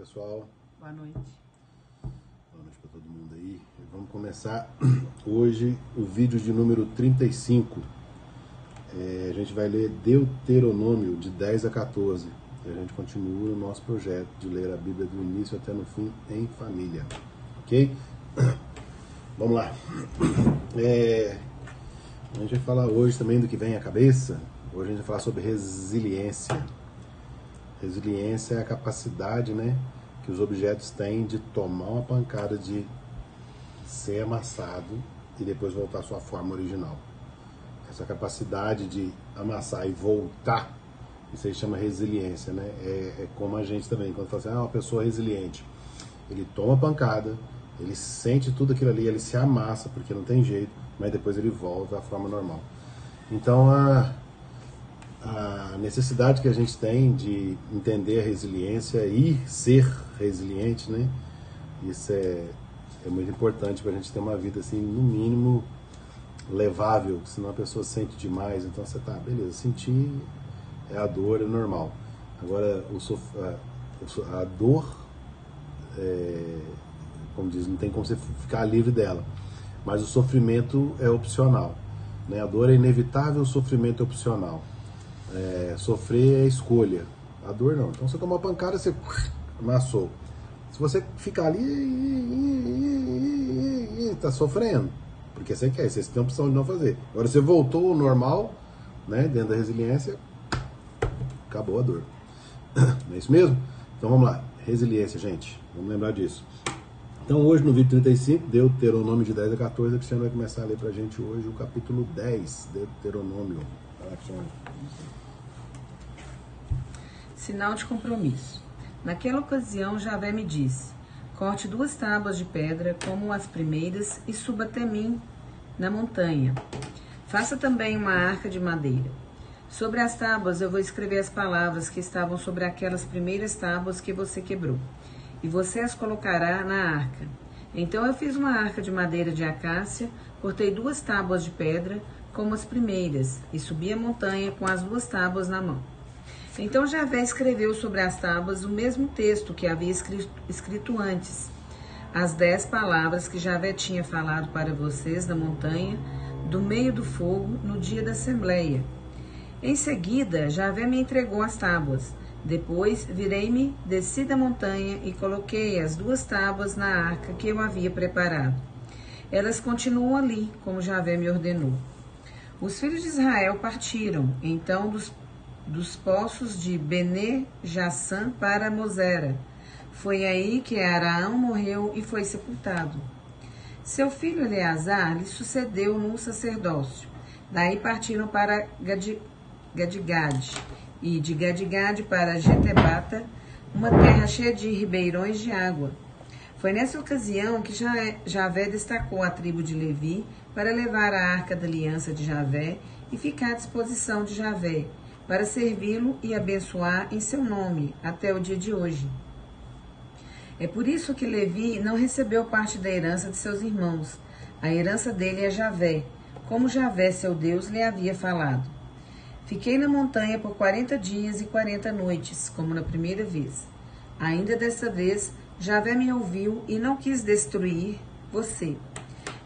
pessoal. Boa noite. Boa noite para todo mundo aí. Vamos começar hoje o vídeo de número 35. A gente vai ler Deuteronômio de 10 a 14. E a gente continua o nosso projeto de ler a Bíblia do início até no fim em família. Ok? Vamos lá. A gente vai falar hoje também do que vem à cabeça. Hoje a gente vai falar sobre resiliência. Resiliência é a capacidade, né, que os objetos têm de tomar uma pancada, de ser amassado e depois voltar à sua forma original. Essa capacidade de amassar e voltar, isso aí chama resiliência, né? É como a gente também, quando fala assim, uma pessoa resiliente. Ele toma pancada, ele sente tudo aquilo ali, ele se amassa, porque não tem jeito, mas depois ele volta à forma normal. Então, a necessidade que a gente tem de entender a resiliência e ser resiliente, né? Isso é muito importante para a gente ter uma vida, assim, no mínimo levável, senão a pessoa sente demais. Então você tá, beleza, sentir é a dor, é normal. Agora, a dor, como diz, não tem como você ficar livre dela, mas o sofrimento é opcional, né? A dor é inevitável, o sofrimento é opcional. Sofrer é escolha, a dor não. Então você tomou uma pancada, você amassou. Se você ficar ali, tá sofrendo, porque você quer, você tem a opção de não fazer. Agora você voltou ao normal, né, dentro da resiliência, acabou a dor. Não é isso mesmo? Então vamos lá, resiliência, gente, vamos lembrar disso. Então hoje no vídeo 35, Deuteronômio de 10 a 14, a Cristiano vai começar a ler pra gente hoje o capítulo 10, Deuteronômio. Vai lá, Cristiano. Sinal de compromisso. Naquela ocasião, Javé me disse: corte 2 tábuas de pedra, como as primeiras, e suba até mim na montanha. Faça também uma arca de madeira. Sobre as tábuas eu vou escrever as palavras que estavam sobre aquelas primeiras tábuas que você quebrou, e você as colocará na arca. Então eu fiz uma arca de madeira de acácia, cortei 2 tábuas de pedra, como as primeiras, e subi a montanha com as 2 tábuas na mão. Então Javé escreveu sobre as tábuas o mesmo texto que havia escrito antes, as 10 palavras que Javé tinha falado para vocês na montanha, do meio do fogo, no dia da assembleia. Em seguida, Javé me entregou as tábuas. Depois, virei-me, desci da montanha e coloquei as 2 tábuas na arca que eu havia preparado. Elas continuam ali, como Javé me ordenou. Os filhos de Israel partiram, então, dos poços de Bene-Jassã para Mosera. Foi aí que Araão morreu e foi sepultado. Seu filho Eleazar lhe sucedeu no sacerdócio. Daí partiram para Gadigade, e de Gadigade para Getebata, uma terra cheia de ribeirões de água. Foi nessa ocasião que Javé destacou a tribo de Levi para levar a arca da aliança de Javé e ficar à disposição de Javé, para servi-lo e abençoar em seu nome, até o dia de hoje. É por isso que Levi não recebeu parte da herança de seus irmãos. A herança dele é Javé, como Javé, seu Deus, lhe havia falado. Fiquei na montanha por 40 dias e 40 noites, como na primeira vez. Ainda dessa vez, Javé me ouviu e não quis destruir você.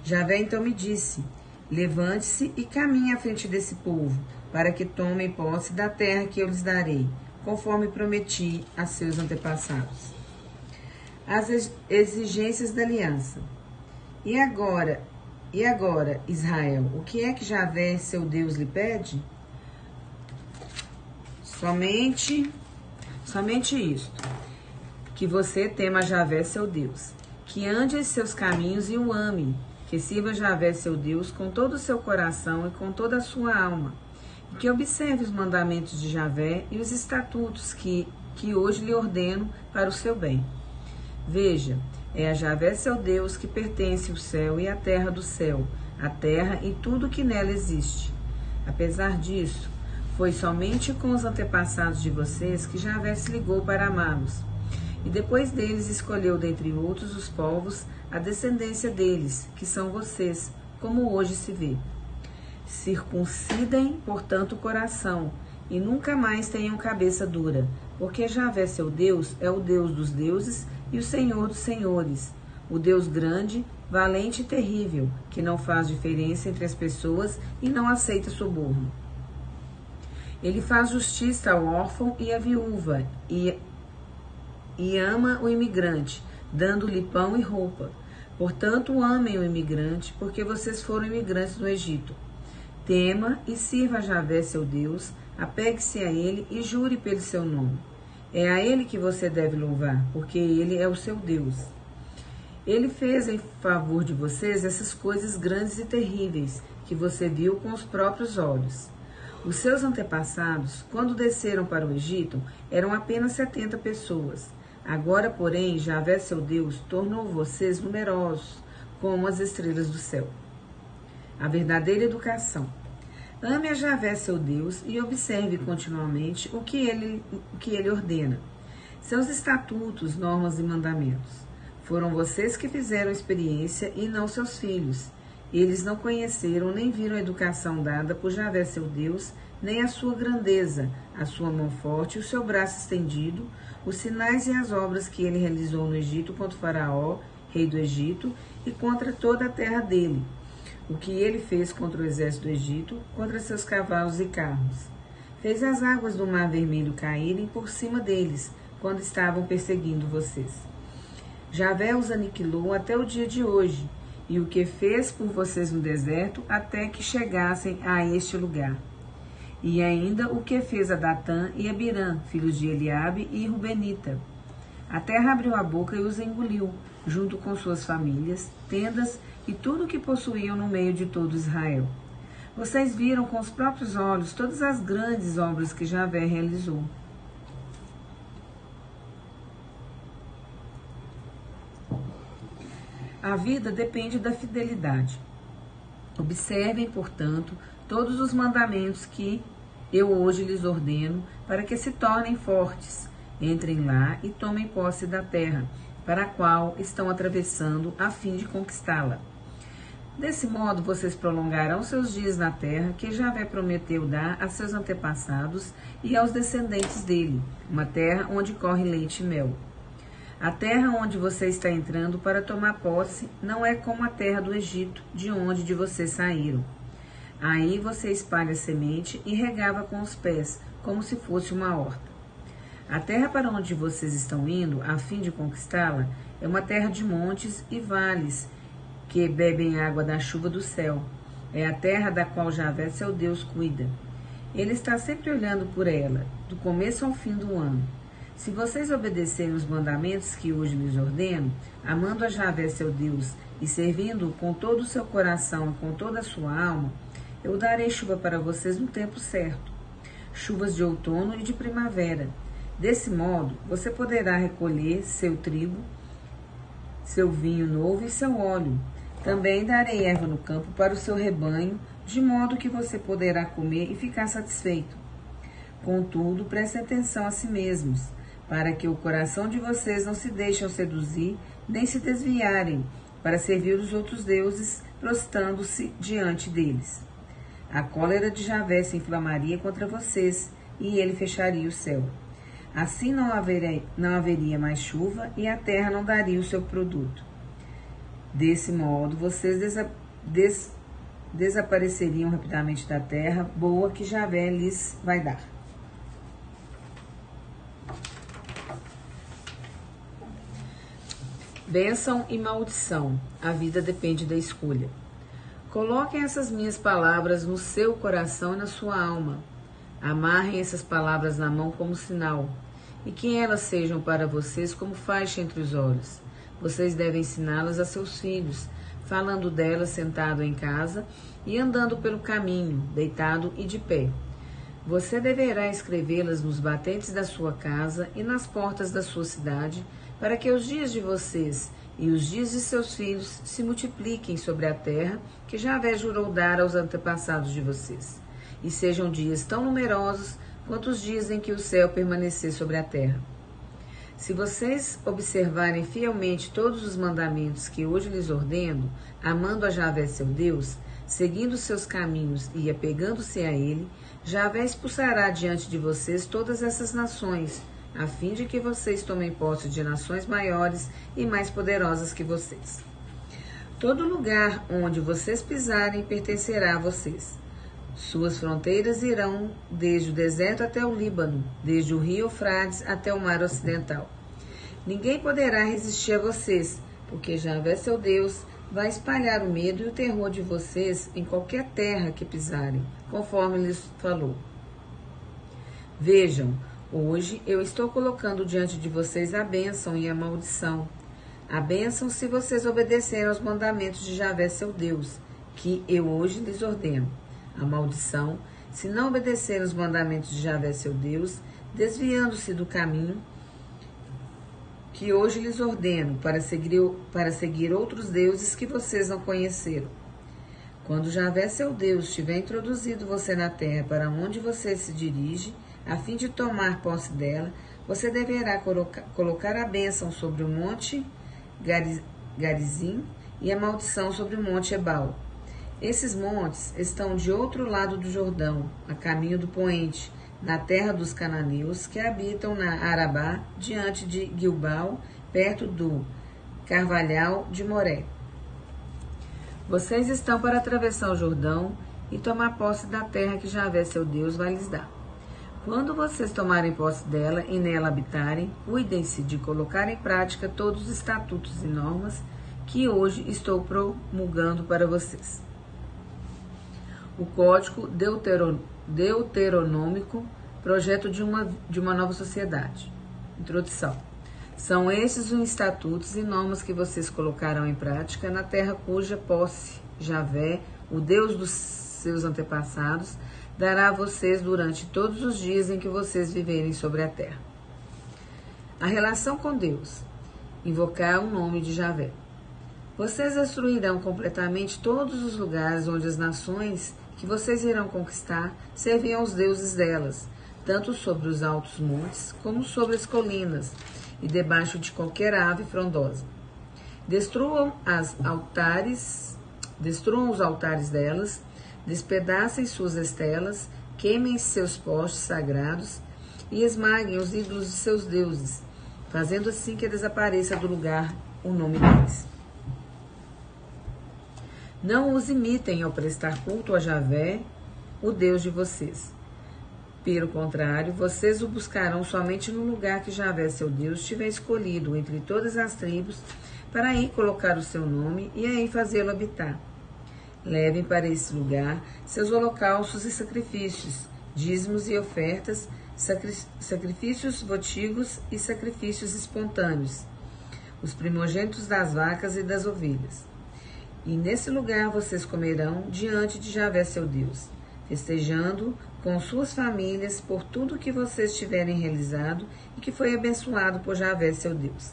Javé então me disse: levante-se e caminhe à frente desse povo, para que tomem posse da terra que eu lhes darei, conforme prometi a seus antepassados. As exigências da aliança. E agora, Israel, o que é que Javé, seu Deus, lhe pede? Somente isto, que você tema Javé, seu Deus, que ande em seus caminhos e o ame, que sirva Javé, seu Deus, com todo o seu coração e com toda a sua alma, e que observe os mandamentos de Javé e os estatutos que hoje lhe ordeno para o seu bem. Veja, é a Javé, seu Deus, que pertence o céu e a terra do céu, a terra e tudo que nela existe. Apesar disso, foi somente com os antepassados de vocês que Javé se ligou para amá-los. E depois deles escolheu dentre outros os povos a descendência deles, que são vocês, como hoje se vê. Circuncidem, portanto, o coração, e nunca mais tenham cabeça dura, Porque Javé, seu Deus, é o Deus dos deuses e o Senhor dos senhores, o Deus grande, valente e terrível, que não faz diferença entre as pessoas e não aceita suborno. Ele faz justiça ao órfão e à viúva e ama o imigrante, dando-lhe pão e roupa. Portanto, amem o imigrante, porque vocês foram imigrantes no Egito. Tema e sirva a Javé, seu Deus, apegue-se a ele e jure pelo seu nome. É a ele que você deve louvar, porque ele é o seu Deus. Ele fez em favor de vocês essas coisas grandes e terríveis, que você viu com os próprios olhos. Os seus antepassados, quando desceram para o Egito, eram apenas 70 pessoas. Agora, porém, Javé, seu Deus, tornou vocês numerosos, como as estrelas do céu. A verdadeira educação. Ame a Javé, seu Deus, e observe continuamente o que ele ordena. Seus estatutos, normas e mandamentos. Foram vocês que fizeram a experiência e não seus filhos. Eles não conheceram nem viram a educação dada por Javé, seu Deus, nem a sua grandeza, a sua mão forte, o seu braço estendido, os sinais e as obras que ele realizou no Egito contra o Faraó, rei do Egito, e contra toda a terra dele. O que ele fez contra o exército do Egito, contra seus cavalos e carros. Fez as águas do Mar Vermelho caírem por cima deles, quando estavam perseguindo vocês. Javé os aniquilou até o dia de hoje, e o que fez por vocês no deserto, até que chegassem a este lugar. E ainda o que fez a Datã e Abirã, filhos de Eliabe e Rubenita. A terra abriu a boca e os engoliu, junto com suas famílias, tendas e tudo o que possuíam no meio de todo Israel. Vocês viram com os próprios olhos todas as grandes obras que Javé realizou. A vida depende da fidelidade. Observem, portanto, todos os mandamentos que eu hoje lhes ordeno, para que se tornem fortes. Entrem lá e tomem posse da terra, para a qual estão atravessando, a fim de conquistá-la. Desse modo, vocês prolongarão seus dias na terra que Javé prometeu dar a seus antepassados e aos descendentes dele, uma terra onde corre leite e mel. A terra onde você está entrando para tomar posse não é como a terra do Egito, de onde vocês saíram. Aí você espalha a semente e regava com os pés, como se fosse uma horta. A terra para onde vocês estão indo, a fim de conquistá-la, é uma terra de montes e vales, que bebem água da chuva do céu. É a terra da qual Javé, seu Deus, cuida. Ele está sempre olhando por ela, do começo ao fim do ano. Se vocês obedecerem os mandamentos que hoje lhes ordeno, amando a Javé, seu Deus, e servindo-o com todo o seu coração e com toda a sua alma, eu darei chuva para vocês no tempo certo, chuvas de outono e de primavera. Desse modo, você poderá recolher seu trigo, seu vinho novo e seu óleo. Também darei erva no campo para o seu rebanho, de modo que você poderá comer e ficar satisfeito. Contudo, prestem atenção a si mesmos, para que o coração de vocês não se deixe seduzir, nem se desviarem, para servir os outros deuses, prostrando-se diante deles. A cólera de Javé se inflamaria contra vocês, e ele fecharia o céu. Assim não haveria mais chuva, e a terra não daria o seu produto. Desse modo, vocês desapareceriam rapidamente da terra boa que Javé lhes vai dar. Bênção e maldição. A vida depende da escolha. Coloquem essas minhas palavras no seu coração e na sua alma. Amarrem essas palavras na mão como sinal, e que elas sejam para vocês como faixa entre os olhos. Vocês devem ensiná-las a seus filhos, falando delas sentado em casa e andando pelo caminho, deitado e de pé. Você deverá escrevê-las nos batentes da sua casa e nas portas da sua cidade, para que os dias de vocês e os dias de seus filhos se multipliquem sobre a terra que Javé jurou dar aos antepassados de vocês, e sejam dias tão numerosos quanto os dias em que o céu permanecer sobre a terra. Se vocês observarem fielmente todos os mandamentos que hoje lhes ordeno, amando a Javé seu Deus, seguindo os seus caminhos e apegando-se a ele, Javé expulsará diante de vocês todas essas nações, a fim de que vocês tomem posse de nações maiores e mais poderosas que vocês. Todo lugar onde vocês pisarem pertencerá a vocês. Suas fronteiras irão desde o deserto até o Líbano, desde o rio Eufrates até o mar ocidental. Ninguém poderá resistir a vocês, porque Javé, seu Deus, vai espalhar o medo e o terror de vocês em qualquer terra que pisarem, conforme lhes falou. Vejam, hoje eu estou colocando diante de vocês a bênção e a maldição. A bênção se vocês obedecerem aos mandamentos de Javé, seu Deus, que eu hoje lhes ordeno. A maldição, se não obedecerem os mandamentos de Javé, seu Deus, desviando-se do caminho que hoje lhes ordeno, para seguir outros deuses que vocês não conheceram. Quando Javé, seu Deus, tiver introduzido você na terra para onde você se dirige, a fim de tomar posse dela, você deverá colocar a bênção sobre o monte Garizim e a maldição sobre o monte Ebal. Esses montes estão de outro lado do Jordão, a caminho do poente, na terra dos cananeus, que habitam na Arabá, diante de Gilgal, perto do Carvalhal de Moré. Vocês estão para atravessar o Jordão e tomar posse da terra que Javé, seu Deus, vai lhes dar. Quando vocês tomarem posse dela e nela habitarem, cuidem-se de colocar em prática todos os estatutos e normas que hoje estou promulgando para vocês. O Código Deuteronômico, projeto de uma nova sociedade. Introdução. São estes os estatutos e normas que vocês colocarão em prática na terra cuja posse Javé, o Deus dos seus antepassados, dará a vocês durante todos os dias em que vocês viverem sobre a terra. A relação com Deus. Invocar o nome de Javé. Vocês destruirão completamente todos os lugares onde as nações que vocês irão conquistar serviam aos deuses delas, tanto sobre os altos montes como sobre as colinas e debaixo de qualquer ave frondosa. Destruam os altares delas, despedacem suas estelas, queimem seus postes sagrados e esmaguem os ídolos de seus deuses, fazendo assim que desapareça do lugar o nome deles. Não os imitem ao prestar culto a Javé, o Deus de vocês. Pelo contrário, vocês o buscarão somente no lugar que Javé, seu Deus, tiver escolhido entre todas as tribos, para aí colocar o seu nome e aí fazê-lo habitar. Levem para esse lugar seus holocaustos e sacrifícios, dízimos e ofertas, sacrifícios votivos e sacrifícios espontâneos, os primogênitos das vacas e das ovelhas. E nesse lugar vocês comerão diante de Javé, seu Deus, festejando com suas famílias por tudo que vocês tiverem realizado e que foi abençoado por Javé, seu Deus.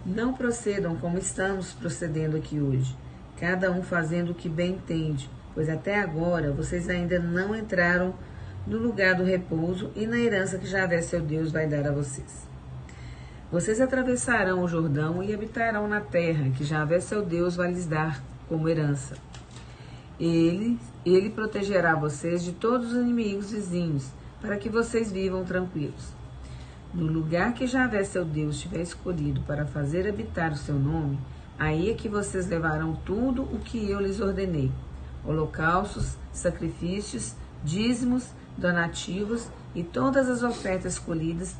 Não procedam como estamos procedendo aqui hoje, cada um fazendo o que bem entende, pois até agora vocês ainda não entraram no lugar do repouso e na herança que Javé, seu Deus, vai dar a vocês. Vocês atravessarão o Jordão e habitarão na terra que Javé, seu Deus, vai lhes dar como herança. Ele protegerá vocês de todos os inimigos vizinhos, para que vocês vivam tranquilos. No lugar que Javé, seu Deus, tiver escolhido para fazer habitar o seu nome, aí é que vocês levarão tudo o que eu lhes ordenei: holocaustos, sacrifícios, dízimos, donativos e todas as ofertas escolhidas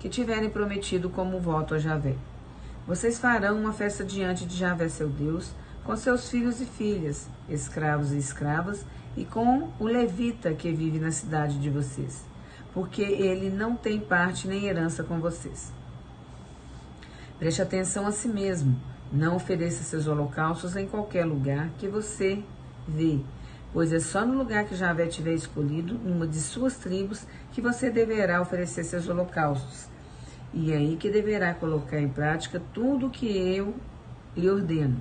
que tiverem prometido como voto a Javé. Vocês farão uma festa diante de Javé, seu Deus, com seus filhos e filhas, escravos e escravas, e com o levita que vive na cidade de vocês, porque ele não tem parte nem herança com vocês. Preste atenção a si mesmo, não ofereça seus holocaustos em qualquer lugar que você vê, pois é só no lugar que Javé tiver escolhido, numa de suas tribos, que você deverá oferecer seus holocaustos. E é aí que deverá colocar em prática tudo o que eu lhe ordeno.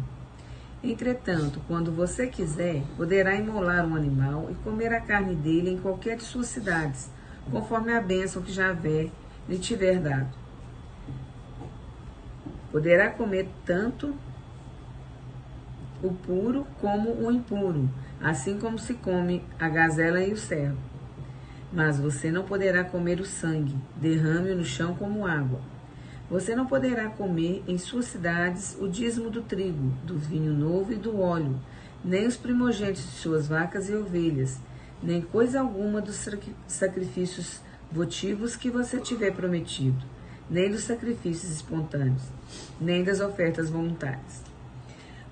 Entretanto, quando você quiser, poderá imolar um animal e comer a carne dele em qualquer de suas cidades, conforme a bênção que Javé lhe tiver dado. Poderá comer tanto o puro como o impuro, assim como se come a gazela e o cervo. Mas você não poderá comer o sangue, derrame-o no chão como água. Você não poderá comer em suas cidades o dízimo do trigo, do vinho novo e do óleo, nem os primogênitos de suas vacas e ovelhas, nem coisa alguma dos sacrifícios votivos que você tiver prometido, nem dos sacrifícios espontâneos, nem das ofertas voluntárias.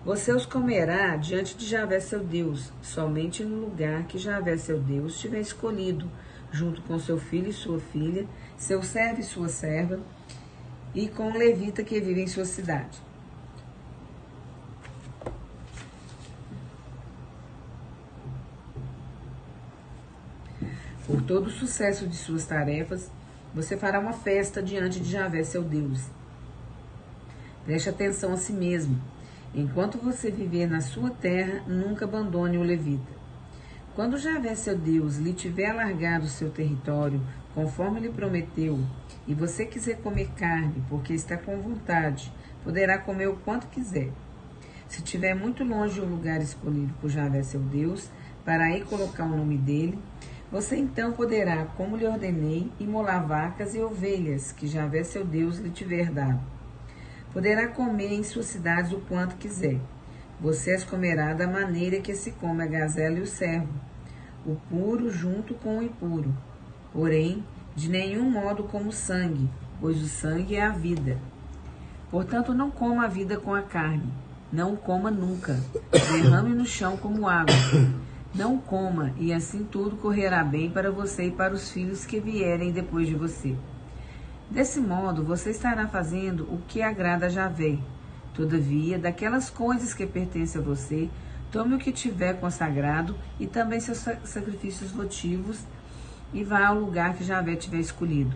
Você os comerá diante de Javé seu Deus, somente no lugar que Javé seu Deus tiver escolhido, junto com seu filho e sua filha, seu servo e sua serva, e com o levita que vive em sua cidade. Por todo o sucesso de suas tarefas, você fará uma festa diante de Javé seu Deus. Preste atenção a si mesmo. Enquanto você viver na sua terra, nunca abandone o levita. Quando Javé seu Deus lhe tiver alargado o seu território, conforme lhe prometeu, e você quiser comer carne, porque está com vontade, poderá comer o quanto quiser. Se estiver muito longe o lugar escolhido por Javé seu Deus, para aí colocar o nome dele, você então poderá, como lhe ordenei, imolar vacas e ovelhas, que Javé seu Deus lhe tiver dado. Poderá comer em suas cidades o quanto quiser. Você as comerá da maneira que se come a gazela e o servo, o puro junto com o impuro. Porém, de nenhum modo como sangue, pois o sangue é a vida. Portanto, não coma a vida com a carne, não o coma nunca. Derrame no chão como água. Não coma, e assim tudo correrá bem para você e para os filhos que vierem depois de você. Desse modo, você estará fazendo o que agrada a Javé. Todavia, daquelas coisas que pertencem a você, tome o que tiver consagrado e também seus sacrifícios votivos, e vá ao lugar que Javé tiver escolhido.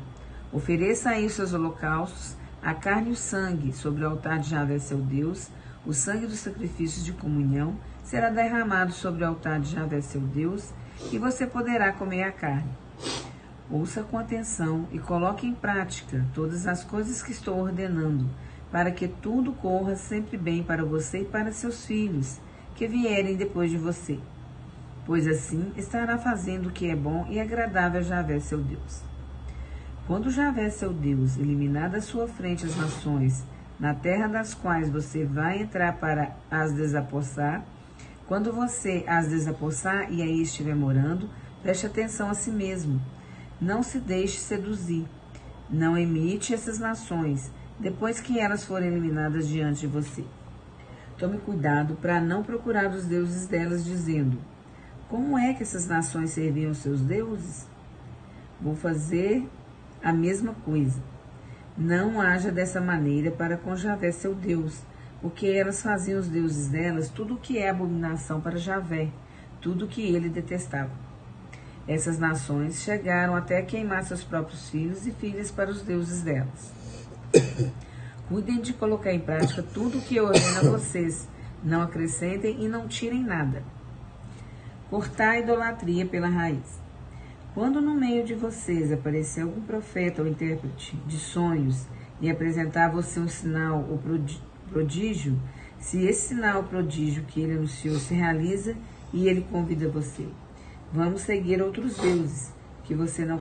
Ofereça aí os seus holocaustos, a carne e o sangue, sobre o altar de Javé seu Deus. O sangue dos sacrifícios de comunhão será derramado sobre o altar de Javé seu Deus, e você poderá comer a carne. Ouça com atenção e coloque em prática todas as coisas que estou ordenando, para que tudo corra sempre bem para você e para seus filhos, que vierem depois de você. Pois assim estará fazendo o que é bom e agradável a Javé seu Deus. Quando Javé seu Deus eliminar da sua frente as nações, na terra das quais você vai entrar para as desapossar, quando você as desapossar e aí estiver morando, preste atenção a si mesmo. Não se deixe seduzir. Não imite essas nações, depois que elas forem eliminadas diante de você. Tome cuidado para não procurar os deuses delas, dizendo: como é que essas nações serviam seus deuses? Vou fazer a mesma coisa. Não haja dessa maneira para com Javé seu Deus, porque elas faziam os deuses delas tudo o que é abominação para Javé, tudo o que ele detestava. Essas nações chegaram até a queimar seus próprios filhos e filhas para os deuses delas. Cuidem de colocar em prática tudo o que eu ordeno a vocês. Não acrescentem e não tirem nada. Cortar a idolatria pela raiz. Quando no meio de vocês aparecer algum profeta ou intérprete de sonhos e apresentar a você um sinal ou prodígio, se esse sinal ou prodígio que ele anunciou se realiza e ele convida você, vamos seguir outros deuses que você não